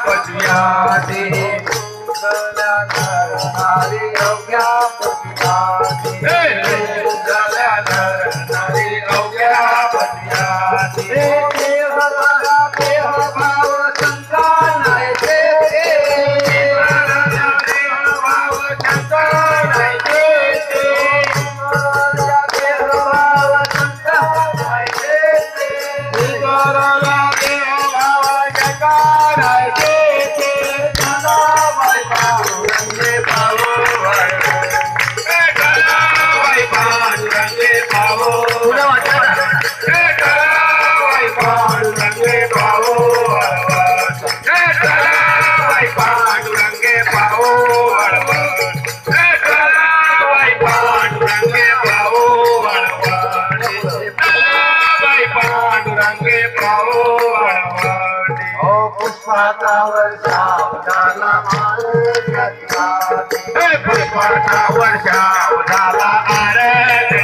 पटियाते नारी अवघ्या पटियाते नारी अवघ्या पटियाते देवाला देह भाव शंका नाही देते देह भाव शंका नाही देते देह भाव शंका नाही देते देवाला देह भाव शंका नाही देते जनाबाई पांडुरंगे पावो जनाबाई पांडुरंगे पावो जनाबाई पांडुरंगे पावो जनाबाई पांडुरंगे पावो जनाबाई पांडुरंगे पावो जनाबाई पांडुरंगे पावो ओ पुष्पाचा वर्षाव झाला पुष्पाचा वर्षाव झाला आरती